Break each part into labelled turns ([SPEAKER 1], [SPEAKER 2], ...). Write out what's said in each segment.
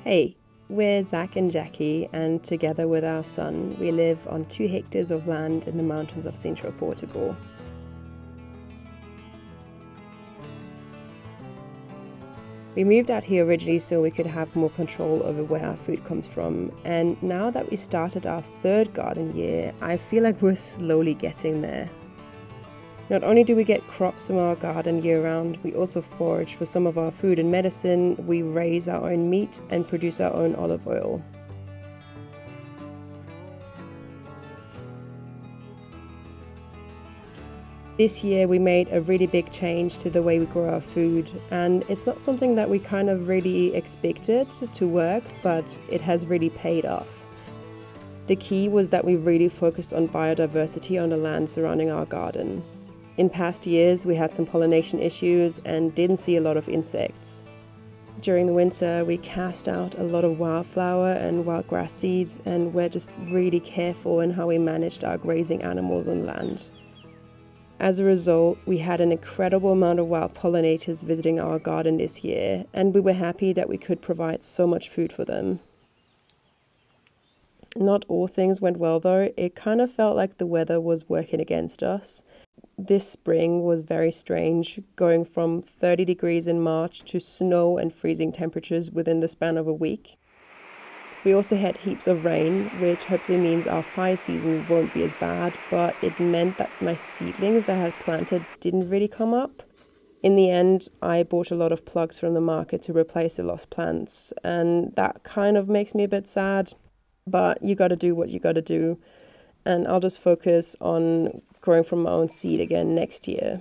[SPEAKER 1] Hey, we're Zach and Jackie, and together with our son, we live on 2 hectares of land in the mountains of central Portugal. We moved out here originally so we could have more control over where our food comes from, and now that we started our 3rd garden year, I feel like we're slowly getting there. Not only do we get crops from our garden year-round, we also forage for some of our food and medicine, we raise our own meat and produce our own olive oil. This year we made a really big change to the way we grow our food, and it's not something that we kind of really expected to work, but it has really paid off. The key was that we really focused on biodiversity on the land surrounding our garden. In past years, we had some pollination issues and didn't see a lot of insects. During the winter, we cast out a lot of wildflower and wild grass seeds, and we're just really careful in how we managed our grazing animals on land. As a result, we had an incredible amount of wild pollinators visiting our garden this year, and we were happy that we could provide so much food for them. Not all things went well though. It kind of felt like the weather was working against us. This spring was very strange, going from 30 degrees in March to snow and freezing temperatures within the span of a week. We also had heaps of rain, which hopefully means our fire season won't be as bad, but it meant that my seedlings that I had planted didn't really come up. In the end, I bought a lot of plugs from the market to replace the lost plants, and that kind of makes me a bit sad, but you gotta do what you gotta do, and I'll just focus on growing from my own seed again next year.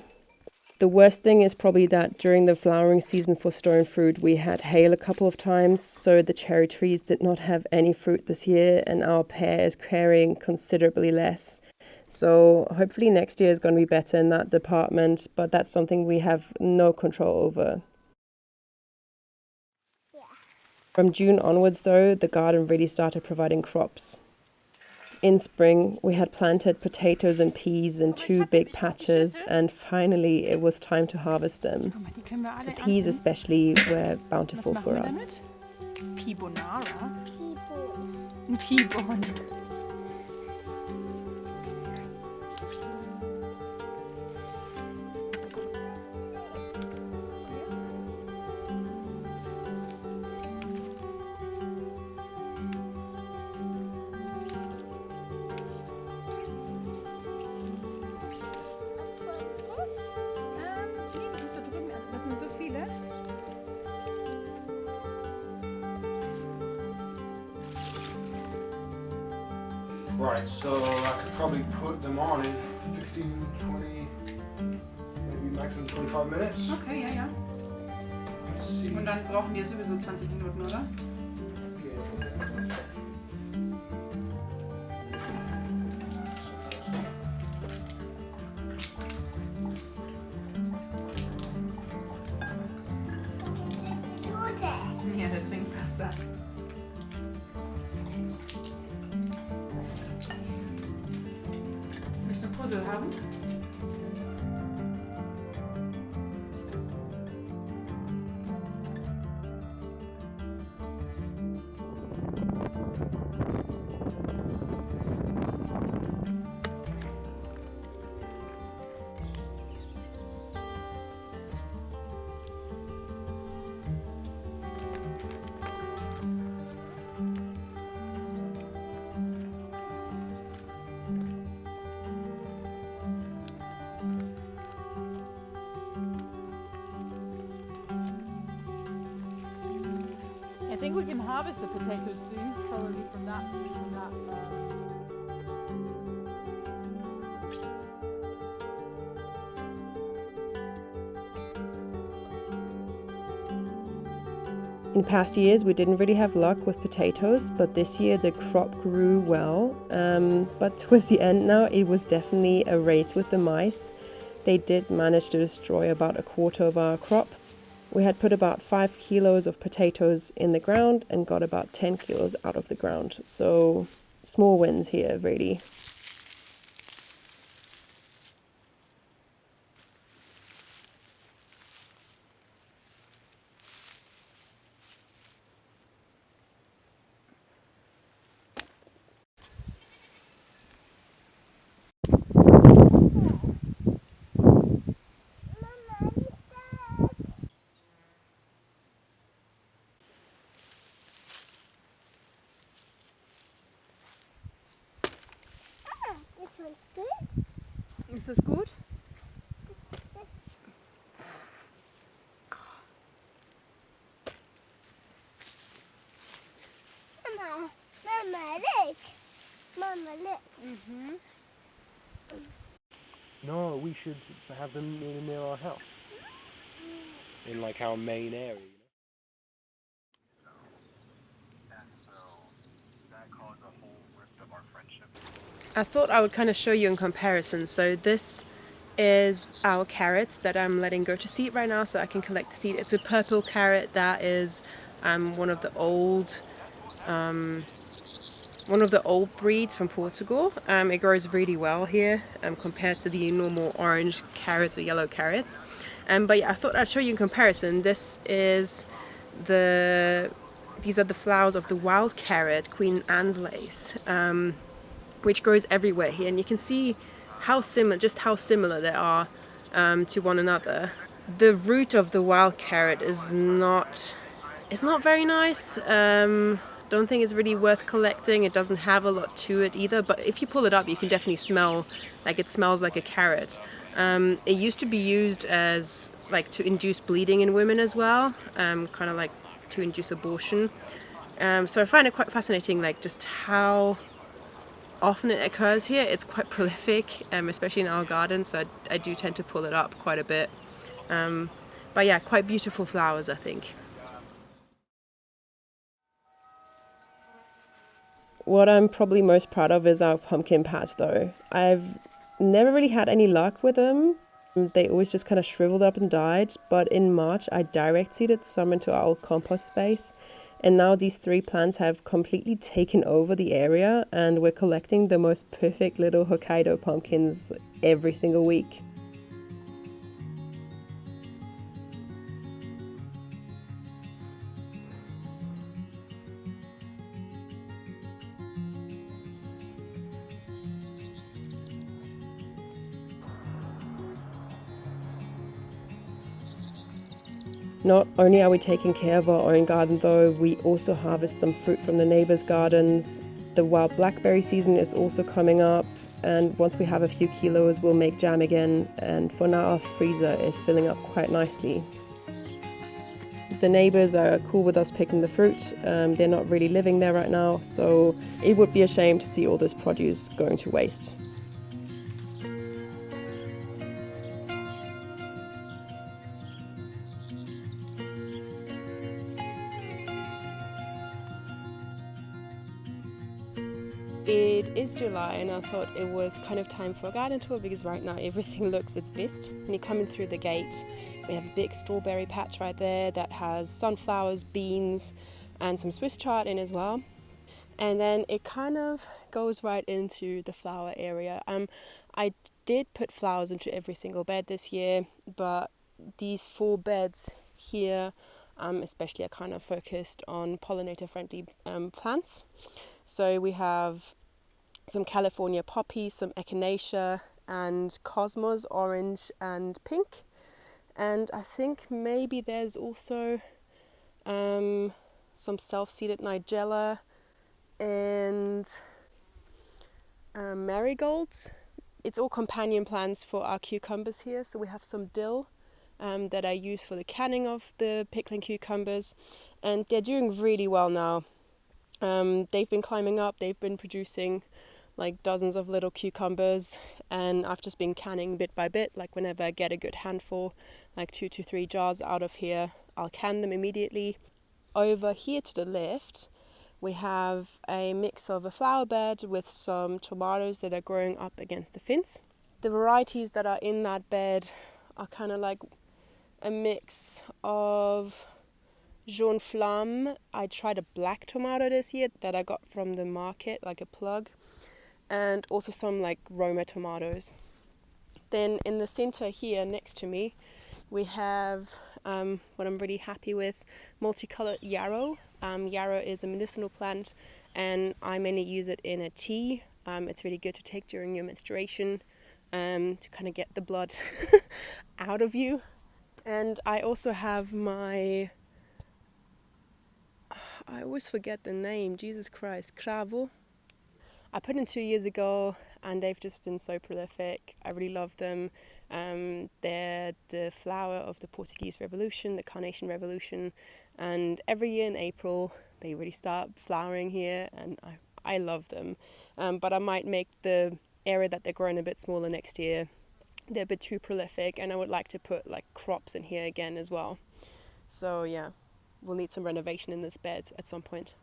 [SPEAKER 1] The worst thing is probably that during the flowering season for stone fruit, we had hail a couple of times, so the cherry trees did not have any fruit this year, and our pear is carrying considerably less. So hopefully next year is going to be better in that department, but that's something we have no control over. Yeah. From June onwards though, the garden really started providing crops. In spring, we had planted potatoes and peas in 2 big patches, and finally it was time to harvest them. The peas especially were bountiful for us.
[SPEAKER 2] Pibonara? Pibon. Das sind so viele.
[SPEAKER 3] Right, so I could probably put them on in 15, 20, maybe maximum 25 minutes.
[SPEAKER 2] Okay, ja, ja.
[SPEAKER 3] Let's see.
[SPEAKER 2] Und dann brauchen wir sowieso 20 Minuten, oder? Ja, deswegen passt das. Willst du ein Puzzle haben? I think we can harvest the potatoes soon, probably from that.
[SPEAKER 1] In past years, we didn't really have luck with potatoes, but this year the crop grew well. But towards the end now, it was definitely a race with the mice. They did manage to destroy about a quarter of our crop. We had put about 5 kilos of potatoes in the ground and got about 10 kilos out of the ground. So small wins here, really.
[SPEAKER 2] Ist das gut?
[SPEAKER 4] Mama, look. Mama, look.
[SPEAKER 3] No, we should have them near our house. In like our main area, you know?
[SPEAKER 1] I thought I would kind of show you in comparison. So this is our carrots that I'm letting go to seed right now so I can collect the seed. It's a purple carrot that is one of the old breeds from Portugal. It grows really well here compared to the normal orange carrots or yellow carrots. But yeah, I thought I'd show you in comparison. These are the flowers of the wild carrot, Queen Anne's lace, which grows everywhere here, and you can see how similar they are to one another. The root of the wild carrot is not very nice. Don't think it's really worth collecting. It doesn't have a lot to it either, but if you pull it up you can definitely smell like it smells like a carrot. It used to be used as like to induce bleeding in women as well, kind of like to induce abortion. So I find it quite fascinating, like just how often it occurs here. It's quite prolific, especially in our garden, so I do tend to pull it up quite a bit. But yeah, quite beautiful flowers, I think. What I'm probably most proud of is our pumpkin patch though. I've never really had any luck with them. They always just kind of shriveled up and died, but in March I direct seeded some into our old compost space, and now these 3 plants have completely taken over the area, and we're collecting the most perfect little Hokkaido pumpkins every single week. Not only are we taking care of our own garden though, we also harvest some fruit from the neighbors' gardens. The wild blackberry season is also coming up, and once we have a few kilos we'll make jam again, and for now our freezer is filling up quite nicely. The neighbors are cool with us picking the fruit. They're not really living there right now, so it would be a shame to see all this produce going to waste. It is July and I thought it was kind of time for a garden tour, because right now everything looks its best. When you're coming through the gate, we have a big strawberry patch right there that has sunflowers, beans and some Swiss chard in as well. And then it kind of goes right into the flower area. I did put flowers into every single bed this year, but these 4 beds here especially are kind of focused on pollinator friendly plants. So we have some California poppies, some echinacea and cosmos, orange and pink. And I think maybe there's also some self-seeded nigella and marigolds. It's all companion plants for our cucumbers here. So we have some dill that I use for the canning of the pickling cucumbers, and they're doing really well now. They've been climbing up, they've been producing like dozens of little cucumbers, and I've just been canning bit by bit. Like whenever I get a good handful, like 2 to 3 jars out of here, I'll can them immediately. Over here to the left, we have a mix of a flower bed with some tomatoes that are growing up against the fence. The varieties that are in that bed are kind of like a mix of jaune flamme. I tried a black tomato this year that I got from the market, like a plug, and also some like Roma tomatoes. Then in the center here next to me, we have what I'm really happy with, multicolored yarrow. Yarrow is a medicinal plant, and I mainly use it in a tea. It's really good to take during your menstruation to kind of get the blood out of you. And I also have I always forget the name, Jesus Christ, cravo. I put in 2 years ago. and they've just been so prolific. I really love them. They're the flower of the Portuguese Revolution, the Carnation Revolution, and every year in April they really start flowering here, and I love them. But I might make the area that they're growing a bit smaller next year. They're a bit too prolific, and I would like to put like crops in here again as well. So yeah, we'll need some renovation in this bed at some point.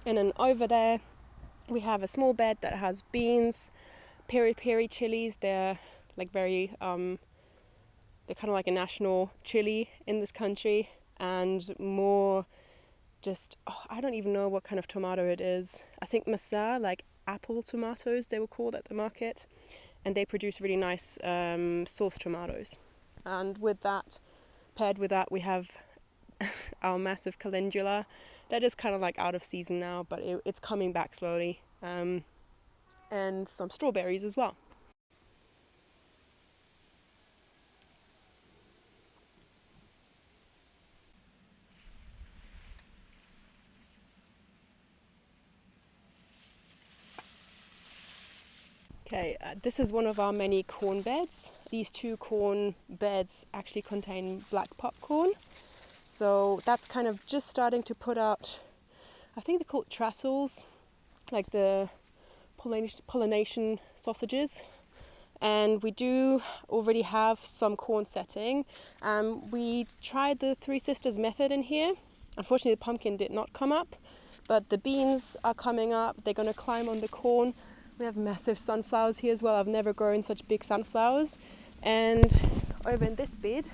[SPEAKER 1] And then over there we have a small bed that has beans, peri-peri chilies. They're like very they're kind of like a national chili in this country, and more just I don't even know what kind of tomato it is. I think Massa, like apple tomatoes they were called at the market, and they produce really nice sauce tomatoes. And with that, paired with that, we have our massive calendula that is kind of like out of season now, but it's coming back slowly, and some strawberries as well. Okay, this is one of our many corn beds. These 2 corn beds actually contain black popcorn. So that's kind of just starting to put out, I think they're called trassels, like the pollination sausages. And we do already have some corn setting. We tried the Three Sisters method in here. Unfortunately, the pumpkin did not come up, but the beans are coming up. They're going to climb on the corn. We have massive sunflowers here as well. I've never grown such big sunflowers. And over in this bed,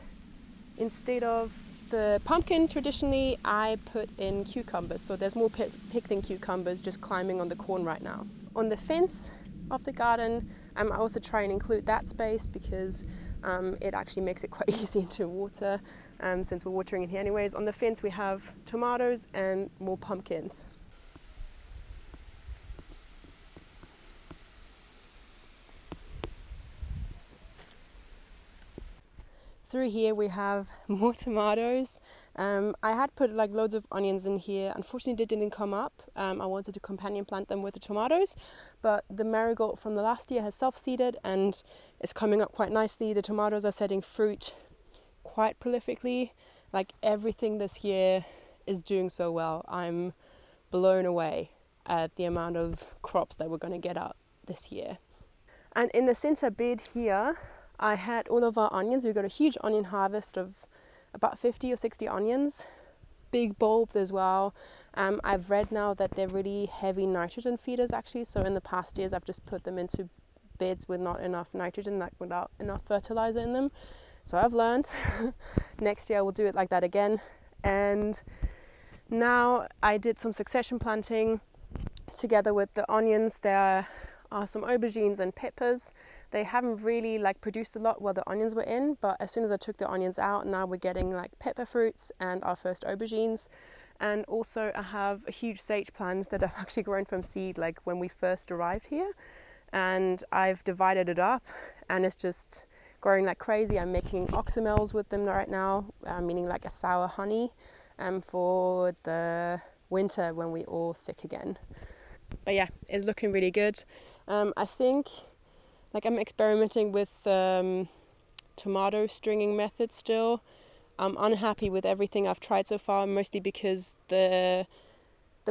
[SPEAKER 1] instead of the pumpkin, traditionally I put in cucumbers. So there's more picking cucumbers just climbing on the corn right now. On the fence of the garden, I also try and include that space because it actually makes it quite easy to water, since we're watering in here anyways. On the fence we have tomatoes and more pumpkins. Through here we have more tomatoes. I had put like loads of onions in here. Unfortunately, they didn't come up. I wanted to companion plant them with the tomatoes, but the marigold from the last year has self-seeded and it's coming up quite nicely. The tomatoes are setting fruit quite prolifically. Like everything this year is doing so well. I'm blown away at the amount of crops that we're going to get out this year. And in the center bed here, I had all of our onions. We got a huge onion harvest of about 50 or 60 onions, big bulbs as well. I've read now that they're really heavy nitrogen feeders actually. So in the past years, I've just put them into beds with not enough nitrogen, like without enough fertilizer in them. So I've learned. Next year I will do it like that again. And now I did some succession planting together with the onions. There are some aubergines and peppers. They haven't really like produced a lot while the onions were in, but as soon as I took the onions out, now we're getting like pepper fruits and our first aubergines. And also I have a huge sage plant that I've actually grown from seed like when we first arrived here, and I've divided it up and it's just growing like crazy. I'm making oxymels with them right now, meaning like a sour honey, for the winter when we're all sick again. But yeah, it's looking really good. I think like I'm experimenting with tomato stringing method still. I'm unhappy with everything I've tried so far, mostly because the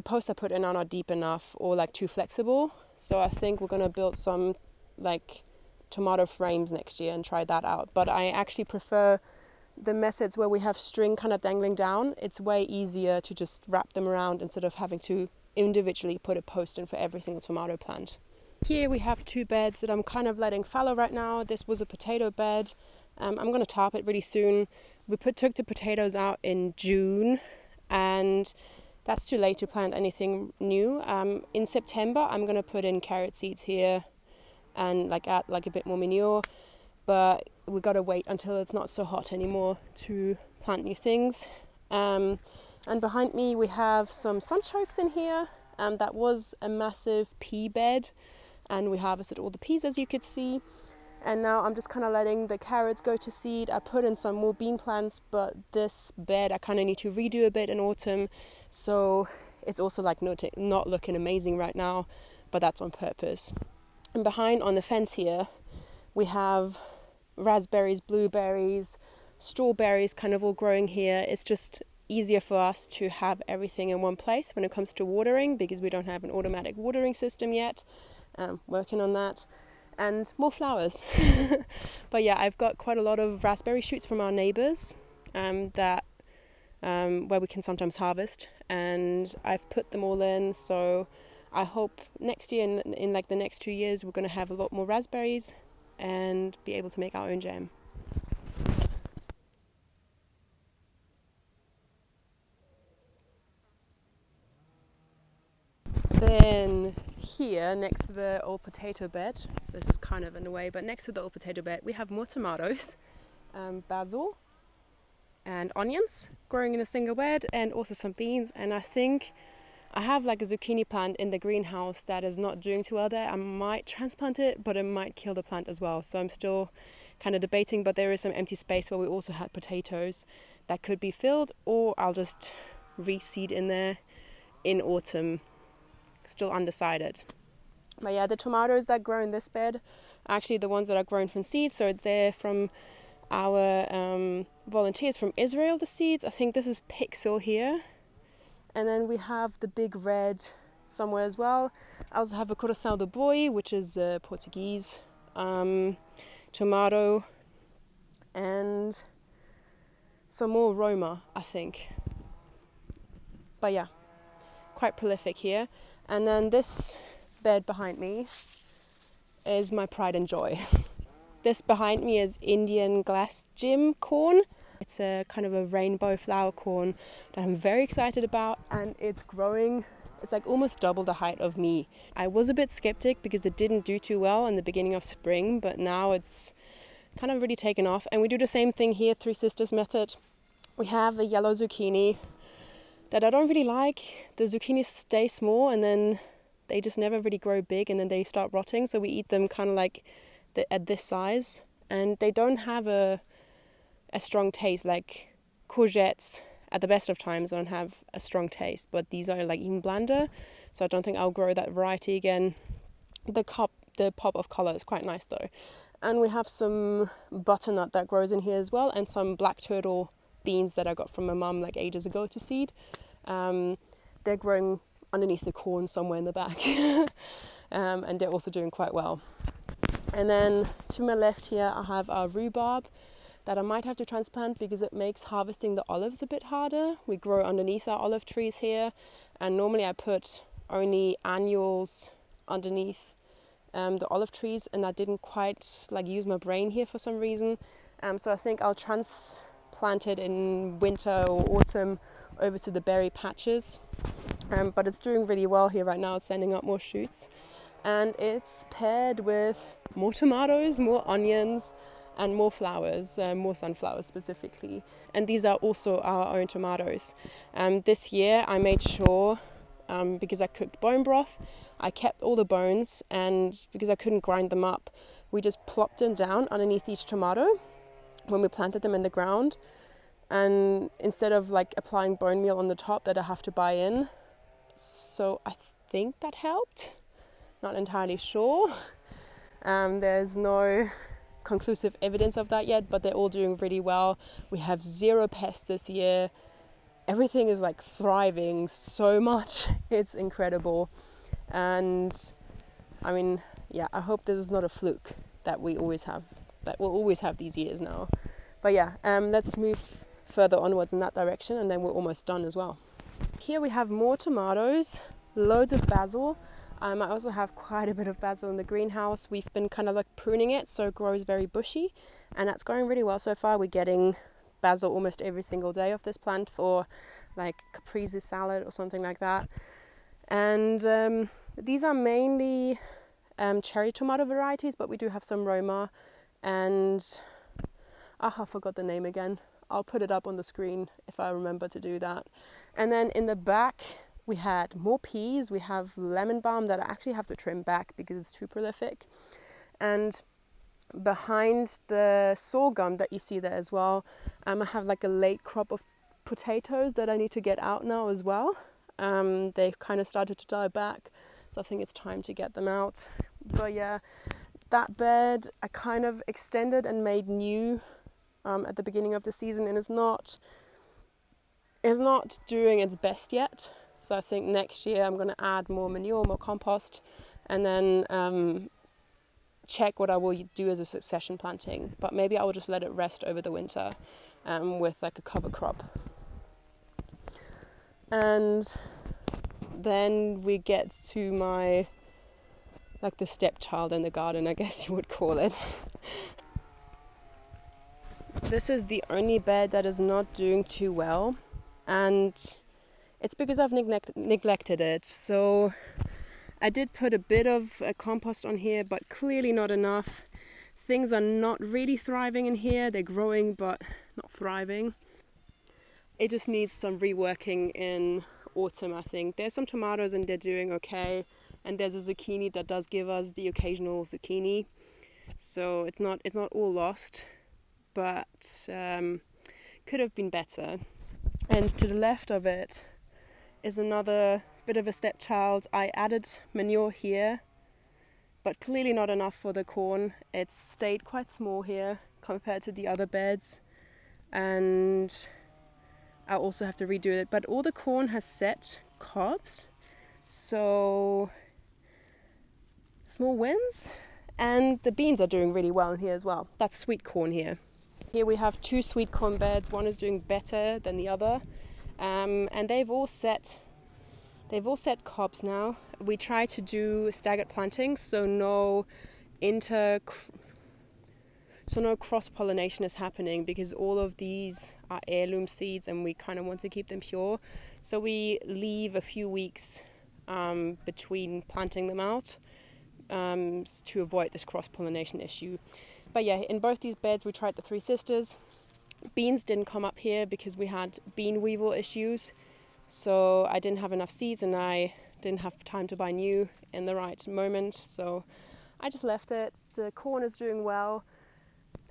[SPEAKER 1] posts I put in are not deep enough or like too flexible. So I think we're gonna build some like tomato frames next year and try that out. But I actually prefer the methods where we have string kind of dangling down. It's way easier to just wrap them around instead of having to individually put a post in for every single tomato plant. Here we have 2 beds that I'm kind of letting fallow right now. This was a potato bed. I'm going to tarp it really soon. We took the potatoes out in June, and that's too late to plant anything new. In September, I'm going to put in carrot seeds here and like add like a bit more manure. But we got to wait until it's not so hot anymore to plant new things. And behind me, we have some sunchokes in here. That was a massive pea bed, and we harvested all the peas, as you could see. And now I'm just kind of letting the carrots go to seed. I put in some more bean plants, but this bed I kind of need to redo a bit in autumn. So it's also like not looking amazing right now, but that's on purpose. And behind on the fence here, we have raspberries, blueberries, strawberries kind of all growing here. It's just easier for us to have everything in one place when it comes to watering, because we don't have an automatic watering system yet. Working on that. And more flowers. But yeah, I've got quite a lot of raspberry shoots from our neighbours that where we can sometimes harvest, and I've put them all in, so I hope next year, in like the next 2 years, we're going to have a lot more raspberries and be able to make our own jam. Then here, next to the old potato bed, this is kind of in the way, but next to the old potato bed, we have more tomatoes, basil, and onions growing in a single bed, and also some beans. And I think I have like a zucchini plant in the greenhouse that is not doing too well there. I might transplant it, but it might kill the plant as well. So I'm still kind of debating, but there is some empty space where we also had potatoes that could be filled, or I'll just reseed in there in autumn. Still undecided. But yeah, the tomatoes that grow in this bed are actually the ones that are grown from seeds. So they're from our volunteers from Israel, the seeds. I think this is pixel here. And then we have the big red somewhere as well. I also have a coração do boi, which is Portuguese tomato, and some more Roma, I think. But yeah, quite prolific here. And then this bed behind me is my pride and joy. This behind me is Indian glass gem corn. It's a kind of a rainbow flower corn that I'm very excited about, and it's growing. It's like almost double the height of me. I was a bit skeptic because it didn't do too well in the beginning of spring, but now it's kind of really taken off. And we do the same thing here, Three Sisters method. We have a yellow zucchini that I don't really like. The zucchinis stay small and then they just never really grow big, and then they start rotting. So we eat them kind of like at this size, and they don't have a strong taste. Like courgettes at the best of times don't have a strong taste, but these are like even blander. So I don't think I'll grow that variety again. The pop of color is quite nice though. And we have some butternut that grows in here as well, and some black turtle beans that I got from my mum like ages ago to seed. They're growing underneath the corn somewhere in the back. And they're also doing quite well. And then to my left here I have our rhubarb that I might have to transplant because it makes harvesting the olives a bit harder. We grow underneath our olive trees here, and normally I put only annuals underneath the olive trees, and I didn't quite like use my brain here for some reason. So I think I'll transplant it in winter or autumn over to the berry patches. But it's doing really well here right now. It's sending up more shoots, and it's paired with more tomatoes, more onions, and more flowers, more sunflowers specifically. And these are also our own tomatoes. This year I made sure, because I cooked bone broth, I kept all the bones, and because I couldn't grind them up, we just plopped them down underneath each tomato when we planted them in the ground. And instead of like applying bone meal on the top that I have to buy in. So I think that helped. Not entirely sure. There's no conclusive evidence of that yet, but they're all doing really well. We have 0 pests this year. Everything is like thriving so much. It's incredible. And I mean, yeah, I hope this is not a fluke that we'll always have these years now. But yeah, let's move further onwards in that direction, and then we're almost done as well. Here we have more tomatoes, loads of basil. I also have quite a bit of basil in the greenhouse. We've been kind of like pruning it so it grows very bushy, and that's going really well so far. We're getting basil almost every single day of this plant for like caprese salad or something like that. And these are mainly cherry tomato varieties, but we do have some Roma, and I forgot the name again. I'll put it up on the screen if I remember to do that. And then in the back we had more peas. We have lemon balm that I actually have to trim back because it's too prolific. And behind the sorghum that you see there as well, I have like a late crop of potatoes that I need to get out now as well. They've kind of started to die back, so I think it's time to get them out. But yeah, that bed I kind of extended and made new at the beginning of the season, and it's not doing its best yet. So I think next year I'm going to add more manure, more compost, and then check what I will do as a succession planting. But maybe I will just let it rest over the winter with like a cover crop. And then we get to my, like the stepchild in the garden, I guess you would call it. This is the only bed that is not doing too well, and it's because I've neglected it. So I did put a bit of compost on here, but clearly not enough. Things are not really thriving in here. They're growing, but not thriving. It just needs some reworking in autumn, I think. There's some tomatoes and they're doing okay. And there's a zucchini that does give us the occasional zucchini. So it's not all lost, but could have been better. And to the left of it is another bit of a stepchild. I added manure here, but clearly not enough for the corn. It's stayed quite small here compared to the other beds. And I also have to redo it, but all the corn has set cobs, so small wins. And the beans are doing really well in here as well. That's sweet corn here. Here we have 2 sweet corn beds. One is doing better than the other, and they've all set cobs now. We try to do staggered planting, so no cross-pollination is happening, because all of these are heirloom seeds and we kind of want to keep them pure. So we leave a few weeks between planting them out to avoid this cross-pollination issue. But yeah, in both these beds we tried the 3 sisters. Beans didn't come up here because we had bean weevil issues. So I didn't have enough seeds and I didn't have time to buy new in the right moment. So I just left it. The corn is doing well.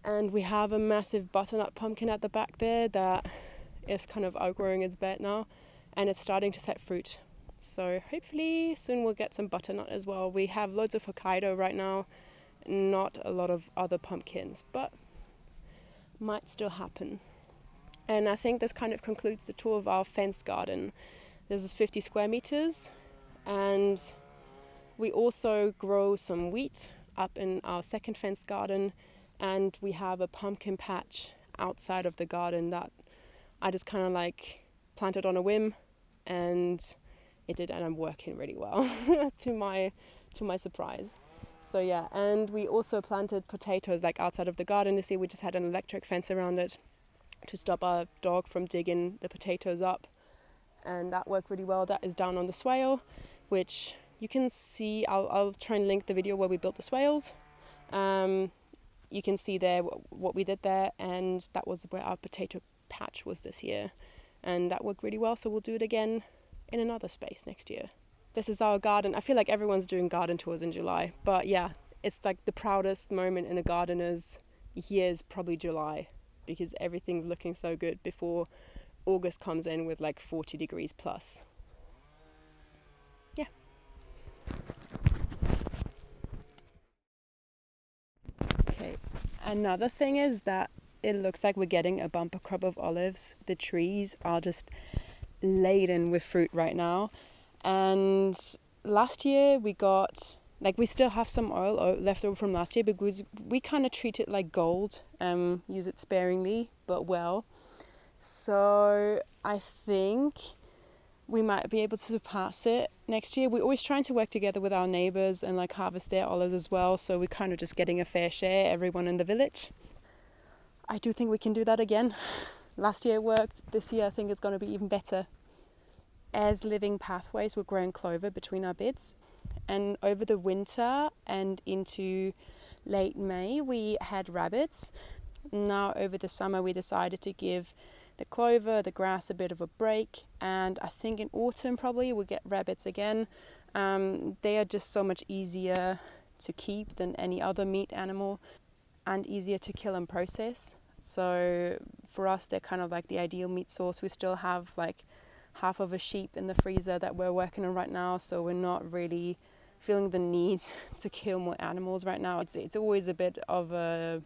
[SPEAKER 1] And we have a massive butternut pumpkin at the back there that is kind of outgrowing its bed now, and it's starting to set fruit. So hopefully soon we'll get some butternut as well. We have loads of Hokkaido right now, not a lot of other pumpkins, but might still happen. And I think this kind of concludes the tour of our fenced garden. This is 50 square meters, and we also grow some wheat up in our second fenced garden. And we have a pumpkin patch outside of the garden that I just kind of like planted on a whim, and it did end up working really well to my surprise. So yeah, and we also planted potatoes like outside of the garden this year. We just had an electric fence around it to stop our dog from digging the potatoes up, and that worked really well. That is down on the swale, which you can see. I'll try and link the video where we built the swales. You can see there what we did there, and that was where our potato patch was this year, and that worked really well. So we'll do it again in another space next year. This is our garden. I feel like everyone's doing garden tours in July, but yeah, it's like the proudest moment in a gardener's year is probably July, because everything's looking so good before August comes in with like 40 degrees plus. Yeah. Okay, another thing is that it looks like we're getting a bumper crop of olives. The trees are just laden with fruit right now. And last year we got, like, we still have some oil left over from last year because we kind of treat it like gold, use it sparingly but well. So I think we might be able to surpass it next year. We're always trying to work together with our neighbours and like harvest their olives as well. So we're kind of just getting a fair share, everyone in the village. I do think we can do that again. Last year it worked. This year I think it's going to be even better. As living pathways, we're growing clover between our beds. And over the winter and into late May, we had rabbits. Now over the summer we decided to give the clover, the grass a bit of a break, and I think in autumn probably we'll get rabbits again. They are just so much easier to keep than any other meat animal and easier to kill and process. So for us they're kind of like the ideal meat source. We still have like half of a sheep in the freezer that we're working on right now, so we're not really feeling the need to kill more animals right now. It's always a bit of a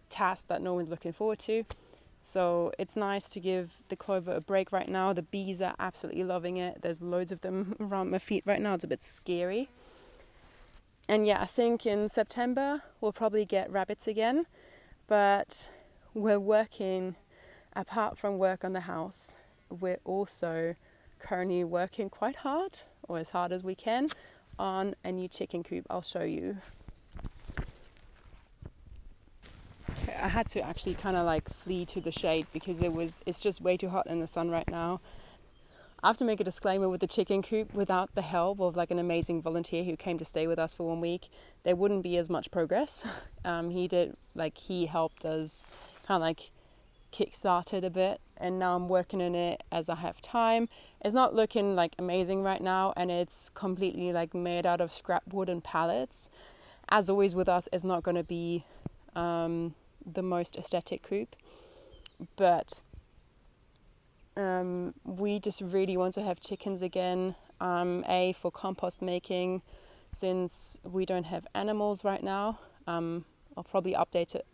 [SPEAKER 1] task that no one's looking forward to. So it's nice to give the clover a break right now. The bees are absolutely loving it. There's loads of them around my feet right now. It's a bit scary. And yeah, I think in September we'll probably get rabbits again. But we're working, apart from work on the house, we're also currently working quite hard, or as hard as we can, on a new chicken coop. I'll show you. I had to actually kind of like flee to the shade because it's just way too hot in the sun right now. I have to make a disclaimer with the chicken coop. Without the help of like an amazing volunteer who came to stay with us for 1 week, there wouldn't be as much progress. He helped us kind of like kick-start it a bit, and now I'm working on it as I have time. It's not looking like amazing right now, and it's completely like made out of scrap wood and pallets. As always with us, it's not going to be the most aesthetic coop, but we just really want to have chickens again, for compost making, since we don't have animals right now. I'll probably update it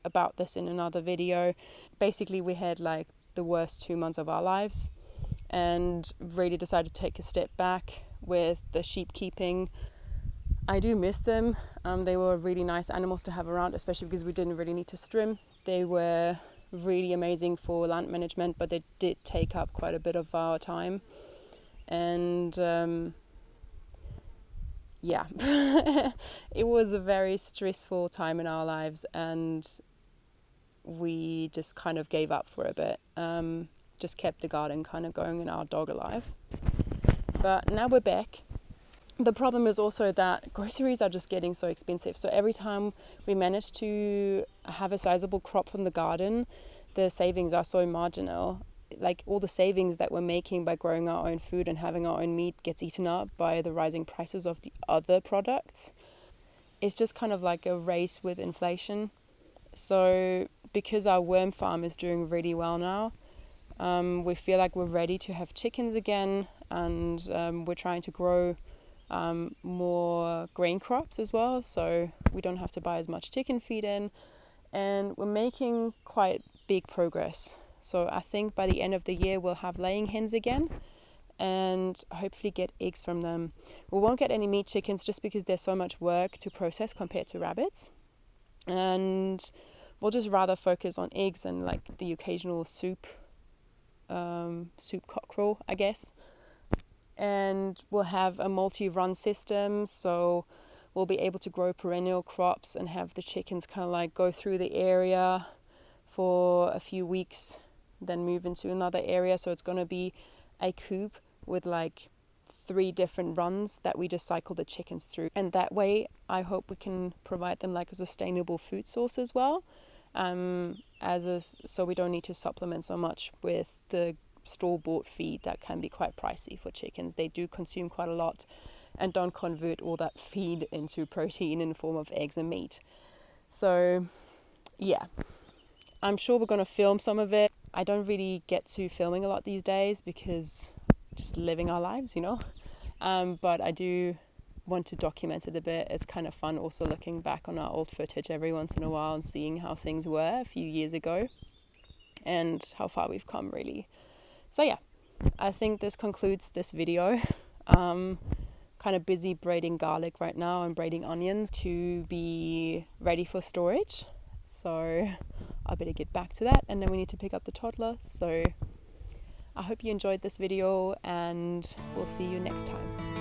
[SPEAKER 1] about this in another video. Basically, we had like the worst 2 months of our lives and really decided to take a step back with the sheep keeping. I do miss them. They were really nice animals to have around, especially because we didn't really need to strim. They were really amazing for land management, but they did take up quite a bit of our time. And it was a very stressful time in our lives, and we just kind of gave up for a bit. Just kept the garden kind of going and our dog alive. But now we're back. The problem is also that groceries are just getting so expensive. So every time we manage to have a sizable crop from the garden, the savings are so marginal. Like all the savings that we're making by growing our own food and having our own meat gets eaten up by the rising prices of the other products. It's just kind of like a race with inflation. So because our worm farm is doing really well now, we feel like we're ready to have chickens again, and we're trying to grow more grain crops as well, so we don't have to buy as much chicken feed in, and we're making quite big progress. So I think by the end of the year we'll have laying hens again and hopefully get eggs from them. We won't get any meat chickens just because there's so much work to process compared to rabbits, and we'll just rather focus on eggs and like the occasional soup cockerel, I guess. And we'll have a multi-run system, so we'll be able to grow perennial crops and have the chickens kind of like go through the area for a few weeks, then move into another area. So it's going to be a coop with like 3 different runs that we just cycle the chickens through, and that way I hope we can provide them like a sustainable food source as well, so we don't need to supplement so much with the store-bought feed that can be quite pricey for chickens. They do consume quite a lot and don't convert all that feed into protein in the form of eggs and meat. So yeah, I'm sure we're going to film some of it. I don't really get to filming a lot these days because just living our lives, but I do want to document it a bit. It's kind of fun also looking back on our old footage every once in a while and seeing how things were a few years ago and how far we've come, really. So yeah, I think this concludes this video. Kind of busy braiding garlic right now and braiding onions to be ready for storage. So I better get back to that, and then we need to pick up the toddler. So I hope you enjoyed this video, and we'll see you next time.